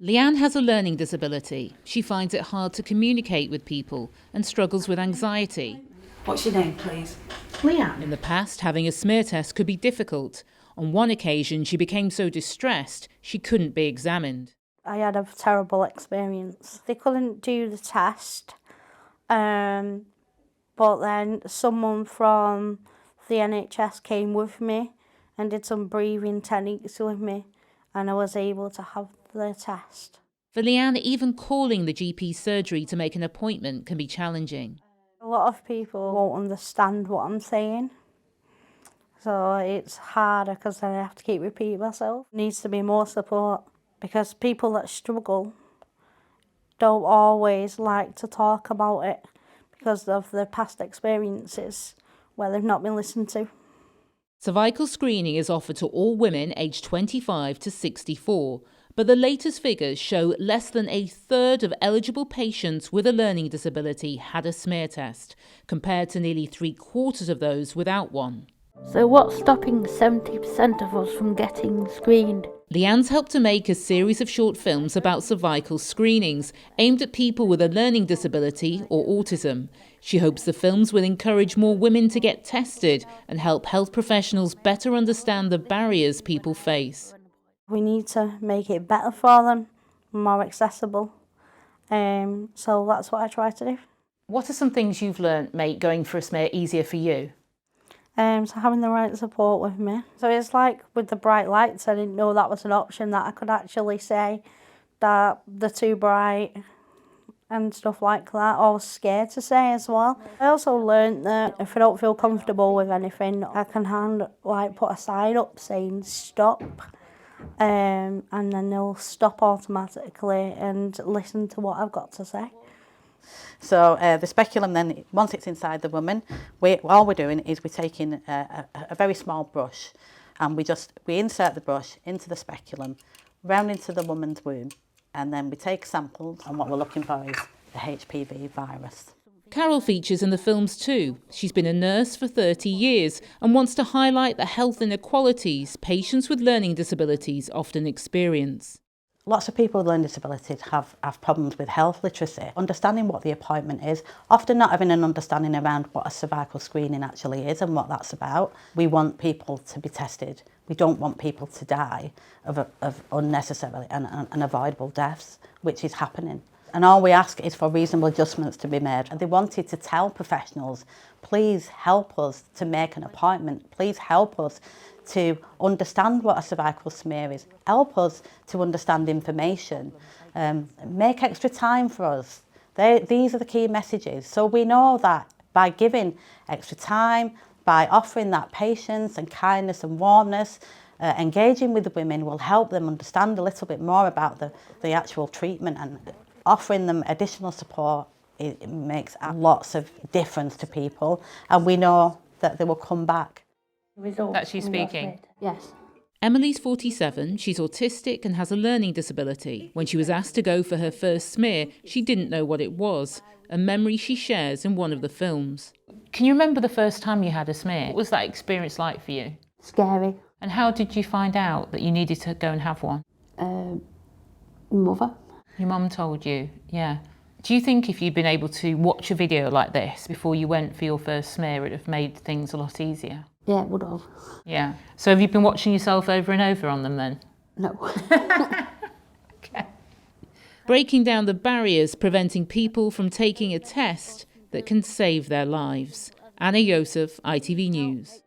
Leanne has a learning disability. She finds it hard to communicate with people and struggles with anxiety. What's your name, please? Leanne. In the past, having a smear test could be difficult. On one occasion, she became so distressed she couldn't be examined. I had a terrible experience. They couldn't do the test, but then someone from the NHS came with me and did some breathing techniques with me, and I was able to have the test. For Leanne, even calling the GP surgery to make an appointment can be challenging. A lot of people won't understand what I'm saying, so it's harder because then I have to keep repeating myself. Needs to be more support because people that struggle don't always like to talk about it because of their past experiences where they've not been listened to. Cervical screening is offered to all women aged 25 to 64, but the latest figures show less than a third of eligible patients with a learning disability had a smear test, compared to nearly 3/4 of those without one. So what's stopping 70% of us from getting screened? Leanne's helped to make a series of short films about cervical screenings aimed at people with a learning disability or autism. She hopes the films will encourage more women to get tested and help health professionals better understand the barriers people face. We need to make it better for them, more accessible. So that's what I try to do. What are some things you've learnt make going for a smear easier for you? So having the right support with me. So it's like with the bright lights, I didn't know that was an option, that I could actually say that they're too bright and stuff like that. I was scared to say as well. I also learnt that if I don't feel comfortable with anything, I can put a sign up saying stop. And then they'll stop automatically and listen to what I've got to say. So the speculum then, once it's inside the woman, all we're doing is we're taking a very small brush and we insert the brush into the speculum, round into the woman's womb, and then we take samples, and what we're looking for is the HPV virus. Carol features in the films too. She's been a nurse for 30 years and wants to highlight the health inequalities patients with learning disabilities often experience. Lots of people with learning disabilities have problems with health literacy, understanding what the appointment is, often not having an understanding around what a cervical screening actually is and what that's about. We want people to be tested. We don't want people to die of unnecessarily and unavoidable deaths, which is happening. And all we ask is for reasonable adjustments to be made. And they wanted to tell professionals, please help us to make an appointment. Please help us to understand what a cervical smear is. Help us to understand information. Make extra time for us. These are the key messages. So we know that by giving extra time, by offering that patience and kindness and warmness, engaging with the women will help them understand a little bit more about the actual treatment, and offering them additional support, it makes lots of difference to people, and we know that they will come back. That's she speaking? Yes. Emily's 47, she's autistic and has a learning disability. When she was asked to go for her first smear, she didn't know what it was, a memory she shares in one of the films. Can you remember the first time you had a smear? What was that experience like for you? Scary. And how did you find out that you needed to go and have one? Mother. Your mum told you, yeah. Do you think if you'd been able to watch a video like this before you went for your first smear, it would have made things a lot easier? Yeah, it would have. Yeah. So have you been watching yourself over and over on them then? No. Okay. Breaking down the barriers preventing people from taking a test that can save their lives. Anna Yosef, ITV News.